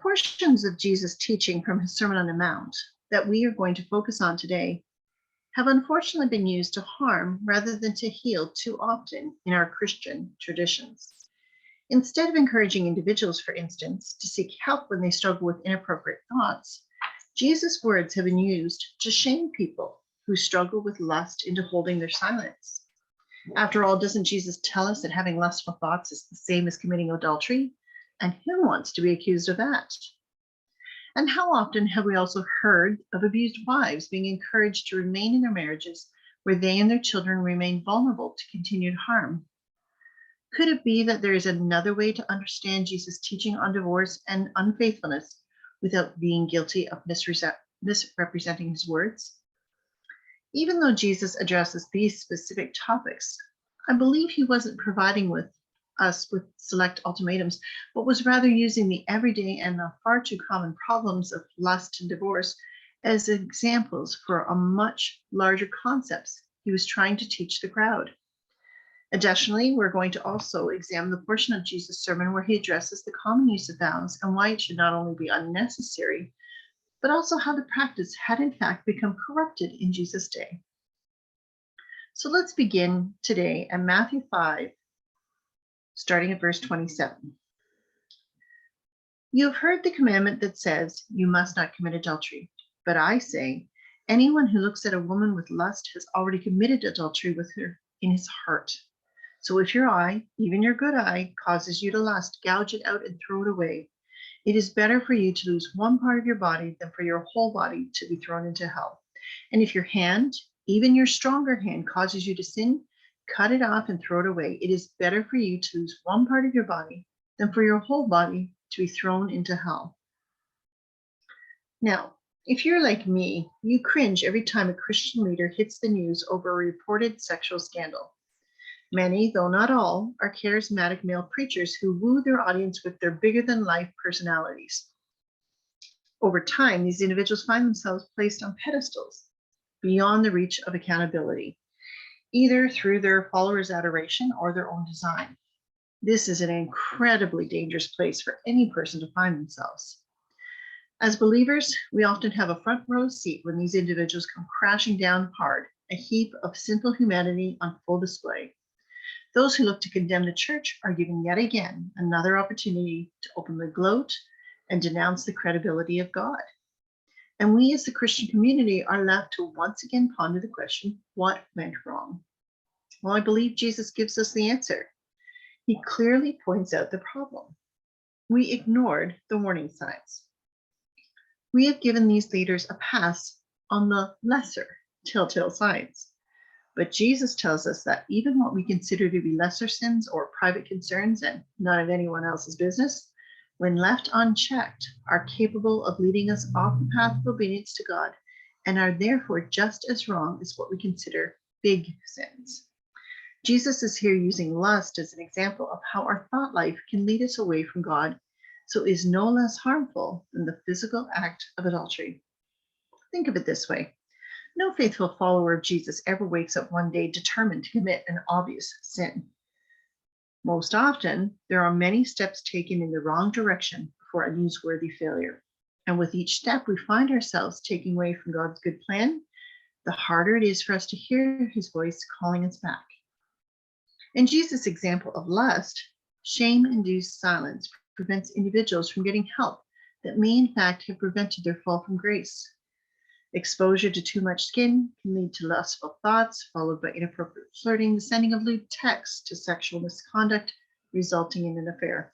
portions of Jesus' teaching from his Sermon on the Mount that we are going to focus on today have unfortunately been used to harm rather than to heal too often in our Christian traditions. Instead of encouraging individuals, for instance, to seek help when they struggle with inappropriate thoughts, Jesus' words have been used to shame people who struggle with lust into holding their silence. After all, doesn't Jesus tell us that having lustful thoughts is the same as committing adultery? And who wants to be accused of that? And how often have we also heard of abused wives being encouraged to remain in their marriages where they and their children remain vulnerable to continued harm? Could it be that there is another way to understand Jesus' teaching on divorce and unfaithfulness without being guilty of misrepresenting his words? Even though Jesus addresses these specific topics, I believe he wasn't providing us with select ultimatums, but was rather using the everyday and the far too common problems of lust and divorce as examples for a much larger concepts he was trying to teach the crowd. Additionally, we're going to also examine the portion of Jesus' sermon where he addresses the common use of vows and why it should not only be unnecessary, but also how the practice had in fact become corrupted in Jesus' day. So let's begin today at Matthew 5, starting at verse 27. You have heard the commandment that says, you must not commit adultery. But I say, anyone who looks at a woman with lust has already committed adultery with her in his heart. So if your eye, even your good eye, causes you to lust, gouge it out and throw it away. It is better for you to lose one part of your body than for your whole body to be thrown into hell. And if your hand, even your stronger hand, causes you to sin, cut it off and throw it away. It is better for you to lose one part of your body than for your whole body to be thrown into hell. Now, if you're like me, you cringe every time a Christian leader hits the news over a reported sexual scandal. Many, though not all, are charismatic male preachers who woo their audience with their bigger-than-life personalities. Over time, these individuals find themselves placed on pedestals beyond the reach of accountability, either through their followers' adoration or their own design. This is an incredibly dangerous place for any person to find themselves. As believers, we often have a front row seat when these individuals come crashing down hard, a heap of sinful humanity on full display. Those who look to condemn the church are given yet again another opportunity to openly gloat and denounce the credibility of God. And we as the Christian community are left to once again ponder the question, what went wrong? Well, I believe Jesus gives us the answer. He clearly points out the problem. We ignored the warning signs. We have given these leaders a pass on the lesser telltale signs. But Jesus tells us that even what we consider to be lesser sins or private concerns and none of anyone else's business, when left unchecked, are capable of leading us off the path of obedience to God and are therefore just as wrong as what we consider big sins. Jesus is here using lust as an example of how our thought life can lead us away from God, so is no less harmful than the physical act of adultery. Think of it this way. No faithful follower of Jesus ever wakes up one day determined to commit an obvious sin. Most often, there are many steps taken in the wrong direction before a newsworthy failure. And with each step we find ourselves taking away from God's good plan, the harder it is for us to hear his voice calling us back. In Jesus' example of lust, shame-induced silence prevents individuals from getting help that may in fact have prevented their fall from grace. Exposure to too much skin can lead to lustful thoughts, followed by inappropriate flirting, the sending of lewd texts, to sexual misconduct, resulting in an affair.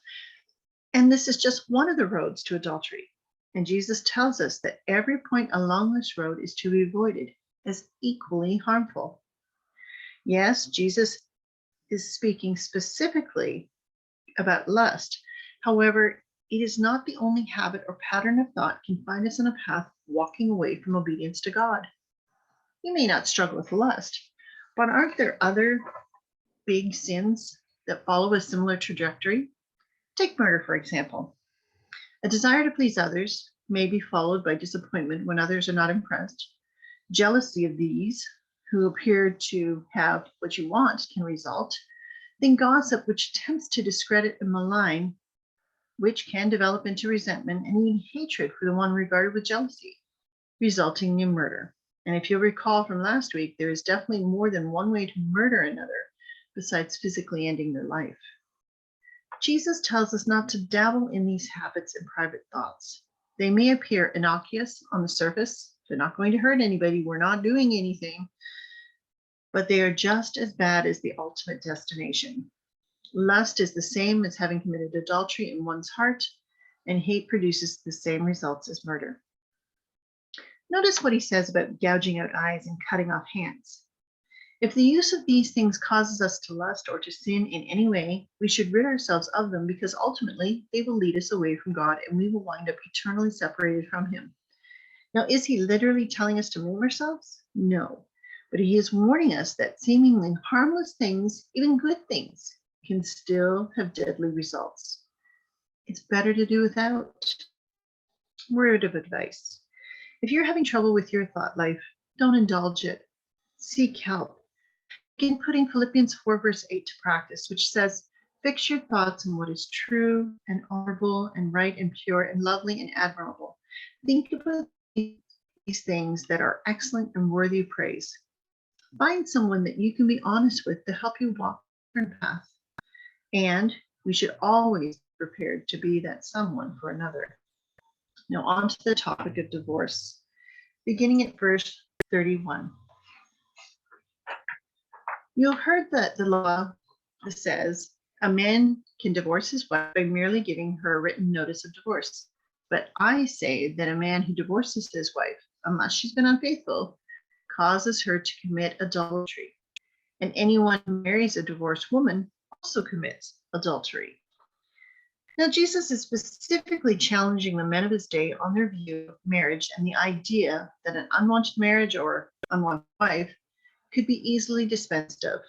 And this is just one of the roads to adultery. And Jesus tells us that every point along this road is to be avoided as equally harmful. Yes, Jesus is speaking specifically about lust. However, it is not the only habit or pattern of thought can find us on a path walking away from obedience to God. You may not struggle with lust, but aren't there other big sins that follow a similar trajectory? Take murder, for example. A desire to please others may be followed by disappointment when others are not impressed. Jealousy of these who appear to have what you want can result. Then gossip, which attempts to discredit and malign which can develop into resentment and even hatred for the one regarded with jealousy, resulting in murder. And if you'll recall from last week, there is definitely more than one way to murder another besides physically ending their life. Jesus tells us not to dabble in these habits and private thoughts. They may appear innocuous on the surface. They're not going to hurt anybody. We're not doing anything. But they are just as bad as the ultimate destination. Lust is the same as having committed adultery in one's heart, and hate produces the same results as murder. Notice what he says about gouging out eyes and cutting off hands. If the use of these things causes us to lust or to sin in any way, we should rid ourselves of them because ultimately they will lead us away from God and we will wind up eternally separated from him. Now, is he literally telling us to maim ourselves? No, but he is warning us that seemingly harmless things, even good things, can still have deadly results. It's better to do without. Word of advice. If you're having trouble with your thought life, don't indulge it. Seek help. Begin putting Philippians 4 verse 8 to practice, which says, fix your thoughts on what is true and honorable and right and pure and lovely and admirable. Think about these things that are excellent and worthy of praise. Find someone that you can be honest with to help you walk the path. And we should always be prepared to be that someone for another. Now on to the topic of divorce, beginning at verse 31. You've heard that the law says a man can divorce his wife by merely giving her a written notice of divorce. But I say that a man who divorces his wife, unless she's been unfaithful, causes her to commit adultery. And anyone who marries a divorced woman also commits adultery. Now, Jesus is specifically challenging the men of his day on their view of marriage and the idea that an unwanted marriage or unwanted wife could be easily dispensed of.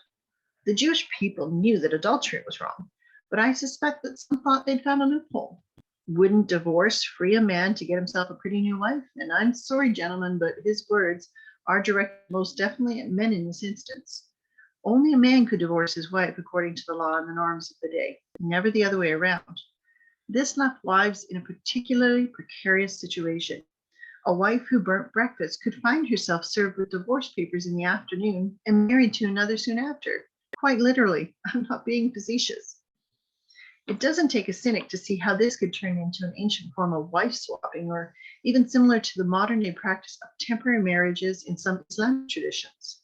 The Jewish people knew that adultery was wrong, but I suspect that some thought they'd found a loophole. Wouldn't divorce free a man to get himself a pretty new wife? And I'm sorry, gentlemen, but his words are directed most definitely at men in this instance. Only a man could divorce his wife according to the law and the norms of the day, never the other way around. This left wives in a particularly precarious situation. A wife who burnt breakfast could find herself served with divorce papers in the afternoon and married to another soon after. Quite literally, I'm not being facetious. It doesn't take a cynic to see how this could turn into an ancient form of wife swapping, or even similar to the modern day practice of temporary marriages in some Islamic traditions.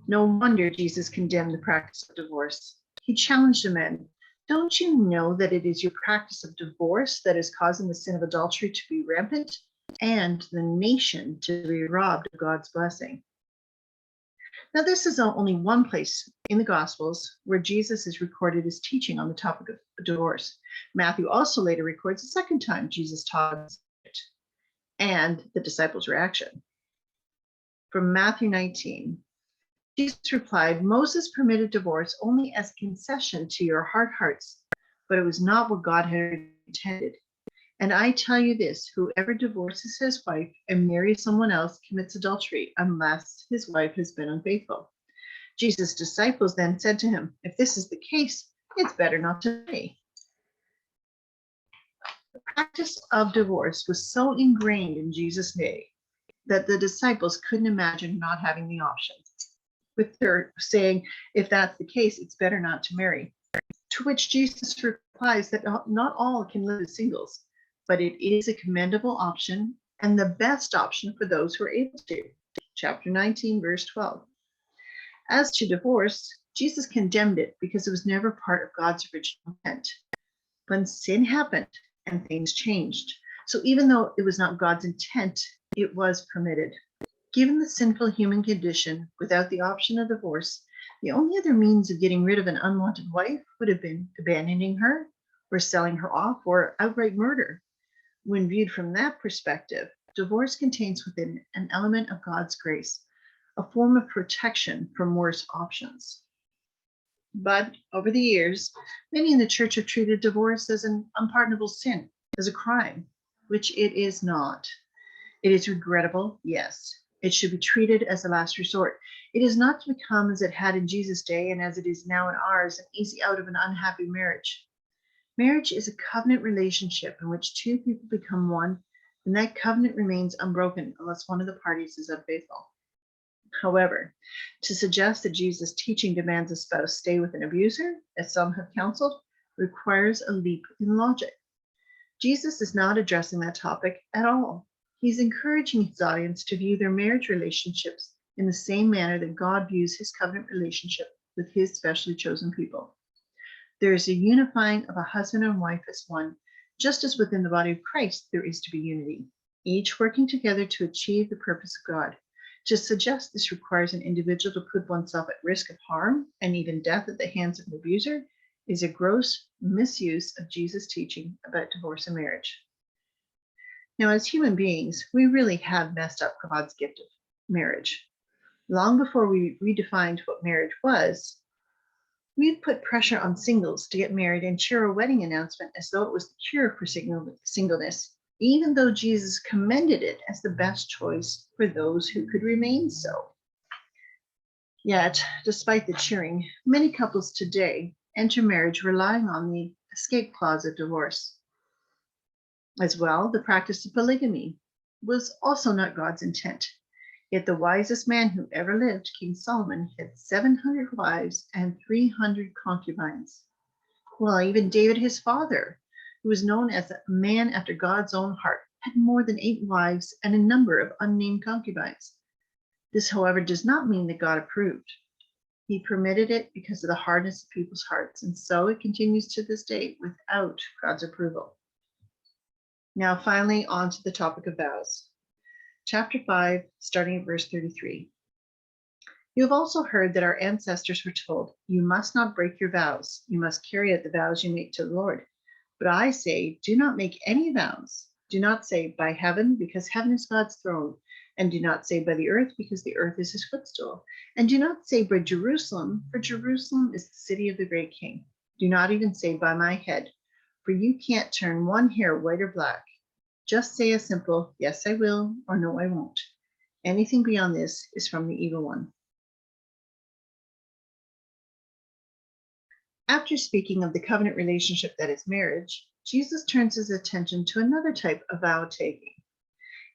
No wonder Jesus condemned the practice of divorce. He challenged the men. Don't you know that it is your practice of divorce that is causing the sin of adultery to be rampant and the nation to be robbed of God's blessing? Now, this is only one place in the Gospels where Jesus is recorded as teaching on the topic of divorce. Matthew also later records a second time Jesus taught it and the disciples' reaction. From Matthew 19, Jesus replied, Moses permitted divorce only as a concession to your hard hearts, but it was not what God had intended. And I tell you this, whoever divorces his wife and marries someone else commits adultery, unless his wife has been unfaithful. Jesus' disciples then said to him, if this is the case, it's better not to marry. The practice of divorce was so ingrained in Jesus' day that the disciples couldn't imagine not having the option, with her saying, if that's the case, it's better not to marry. To which Jesus replies that not all can live as singles, but it is a commendable option and the best option for those who are able to. Chapter 19, verse 12. As to divorce, Jesus condemned it because it was never part of God's original intent. When sin happened and things changed. So even though it was not God's intent, it was permitted. Given the sinful human condition, without the option of divorce, the only other means of getting rid of an unwanted wife would have been abandoning her, or selling her off, or outright murder. When viewed from that perspective, divorce contains within an element of God's grace, a form of protection from worse options. But over the years, many in the church have treated divorce as an unpardonable sin, as a crime, which it is not. It is regrettable, yes. It should be treated as a last resort. It is not to become, as it had in Jesus' day and as it is now in ours, an easy out of an unhappy marriage. Marriage is a covenant relationship in which two people become one, and that covenant remains unbroken unless one of the parties is unfaithful. However, to suggest that Jesus' teaching demands a spouse stay with an abuser, as some have counseled, requires a leap in logic. Jesus is not addressing that topic at all. He's encouraging his audience to view their marriage relationships in the same manner that God views his covenant relationship with his specially chosen people. There is a unifying of a husband and wife as one, just as within the body of Christ there is to be unity, each working together to achieve the purpose of God. To suggest this requires an individual to put oneself at risk of harm and even death at the hands of an abuser is a gross misuse of Jesus' teaching about divorce and marriage. Now, as human beings, we really have messed up God's gift of marriage. Long before we redefined what marriage was, we've put pressure on singles to get married and share a wedding announcement as though it was the cure for singleness, even though Jesus commended it as the best choice for those who could remain so. Yet, despite the cheering, many couples today enter marriage relying on the escape clause of divorce. As well, the practice of polygamy was also not God's intent. Yet the wisest man who ever lived, King Solomon, had 700 wives and 300 concubines. Well, even David, his father, who was known as a man after God's own heart, had more than 8 wives and a number of unnamed concubines. This, however, does not mean that God approved. He permitted it because of the hardness of people's hearts, and so it continues to this day without God's approval. Now, finally, on to the topic of vows. Chapter 5, starting at verse 33. You have also heard that our ancestors were told, you must not break your vows. You must carry out the vows you make to the Lord. But I say, do not make any vows. Do not say by heaven, because heaven is God's throne. And do not say by the earth, because the earth is his footstool. And do not say by Jerusalem, for Jerusalem is the city of the great king. Do not even say by my head, for you can't turn one hair white or black. Just say a simple, yes, I will, or no, I won't. Anything beyond this is from the evil one. After speaking of the covenant relationship that is marriage, Jesus turns his attention to another type of vow taking.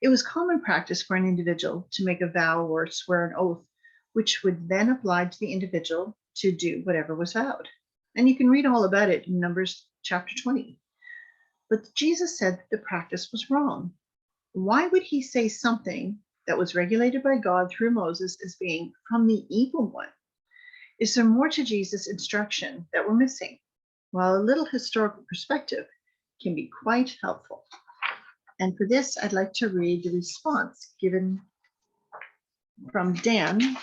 It was common practice for an individual to make a vow or swear an oath, which would then oblige the individual to do whatever was vowed. And you can read all about it in Numbers chapter 20. But Jesus said that the practice was wrong. Why would he say something that was regulated by God through Moses as being from the evil one? Is there more to Jesus' instruction that we're missing? Well, a little historical perspective can be quite helpful. And for this, I'd like to read the response given from Dan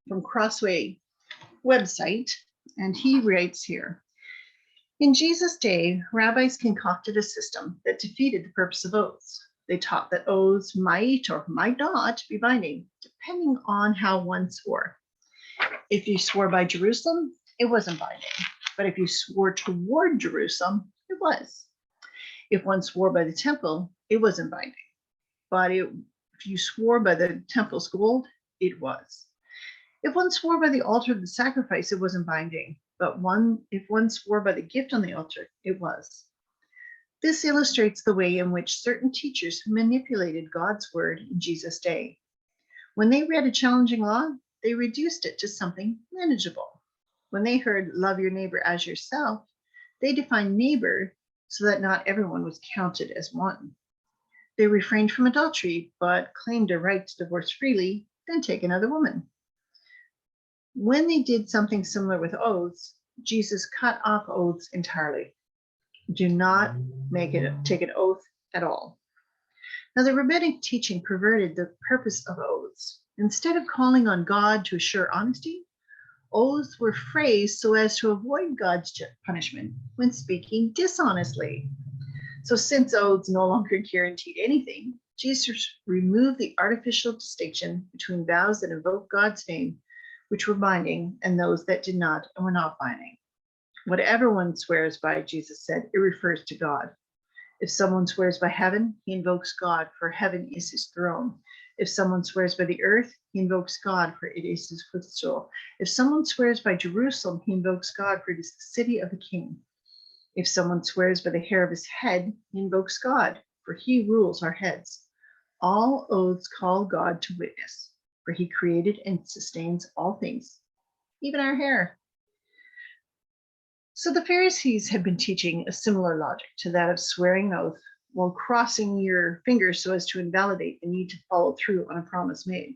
from Crossway website. And he writes here, in Jesus' day, rabbis concocted a system that defeated the purpose of oaths. They taught that oaths might or might not be binding, depending on how one swore. If you swore by Jerusalem, it wasn't binding. But if you swore toward Jerusalem, it was. If one swore by the temple, it wasn't binding. But if you swore by the temple's gold, it was. If one swore by the altar of the sacrifice, it wasn't binding. But if one swore by the gift on the altar, it was. This illustrates the way in which certain teachers manipulated God's word in Jesus' day. When they read a challenging law, they reduced it to something manageable. When they heard love your neighbor as yourself, they defined neighbor so that not everyone was counted as one. They refrained from adultery, but claimed a right to divorce freely, then take another woman. When they did something similar with oaths, Jesus cut off oaths entirely. Do not take an oath at all. Now, the rabbinic teaching perverted the purpose of oaths. Instead of calling on God to assure honesty, oaths were phrased so as to avoid God's punishment when speaking dishonestly. So since oaths no longer guaranteed anything, Jesus removed the artificial distinction between vows that invoke God's name, which were binding, and those that did not and were not binding. Whatever one swears by, Jesus said, it refers to God. If someone swears by heaven, he invokes God, for heaven is his throne. If someone swears by the earth, he invokes God, for it is his footstool. If someone swears by Jerusalem, he invokes God, for it is the city of the king. If someone swears by the hair of his head, he invokes God, for he rules our heads. All oaths call God to witness, for he created and sustains all things, even our hair. So the Pharisees had been teaching a similar logic to that of swearing an oath while crossing your fingers so as to invalidate the need to follow through on a promise made.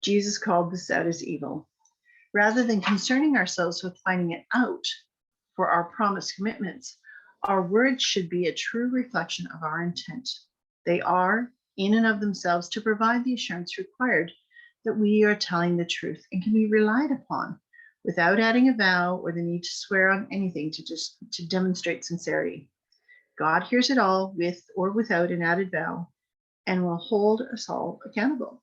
Jesus called this out as evil. Rather than concerning ourselves with finding it out for our promised commitments, our words should be a true reflection of our intent. They are, in and of themselves, to provide the assurance required that we are telling the truth and can be relied upon without adding a vow or the need to swear on anything to demonstrate sincerity. God hears it all with or without an added vow and will hold us all accountable.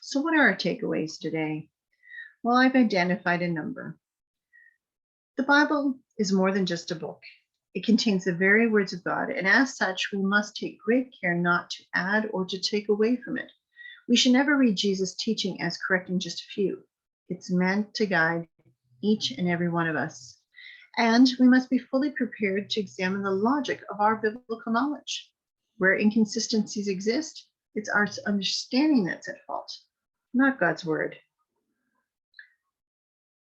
So what are our takeaways today? Well, I've identified a number. The Bible is more than just a book. It contains the very words of God, and as such, we must take great care not to add or to take away from it. We should never read Jesus' teaching as correcting just a few. It's meant to guide each and every one of us. And we must be fully prepared to examine the logic of our biblical knowledge. Where inconsistencies exist, it's our understanding that's at fault, not God's word.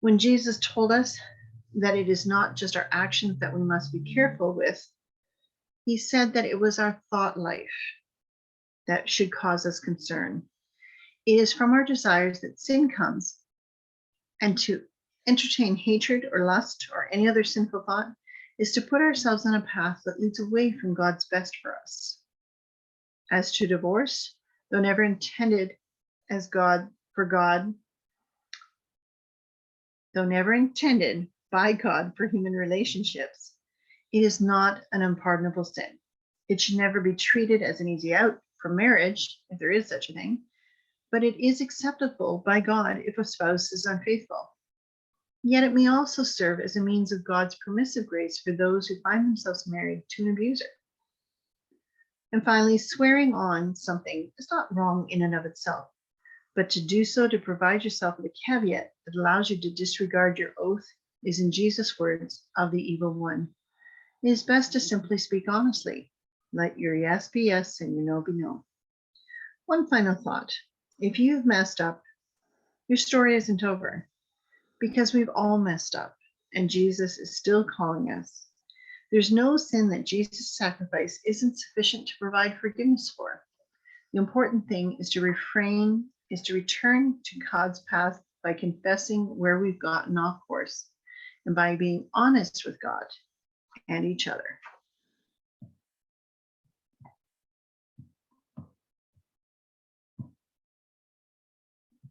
When Jesus told us that it is not just our actions that we must be careful with, he said that it was our thought life that should cause us concern. It is from our desires that sin comes, and to entertain hatred or lust or any other sinful thought is to put ourselves on a path that leads away from God's best for us. As to divorce, though never intended by God for human relationships, it is not an unpardonable sin. It should never be treated as an easy out from marriage, if there is such a thing, but it is acceptable by God if a spouse is unfaithful. Yet it may also serve as a means of God's permissive grace for those who find themselves married to an abuser. And finally, swearing on something is not wrong in and of itself, but to do so to provide yourself with a caveat that allows you to disregard your oath is, in Jesus' words, of the evil one. It is best to simply speak honestly. Let your yes be yes and your no be no. One final thought. If you've messed up, your story isn't over, because we've all messed up and Jesus is still calling us. There's no sin that Jesus' sacrifice isn't sufficient to provide forgiveness for. The important thing is to return to God's path by confessing where we've gotten off course and by being honest with God and each other.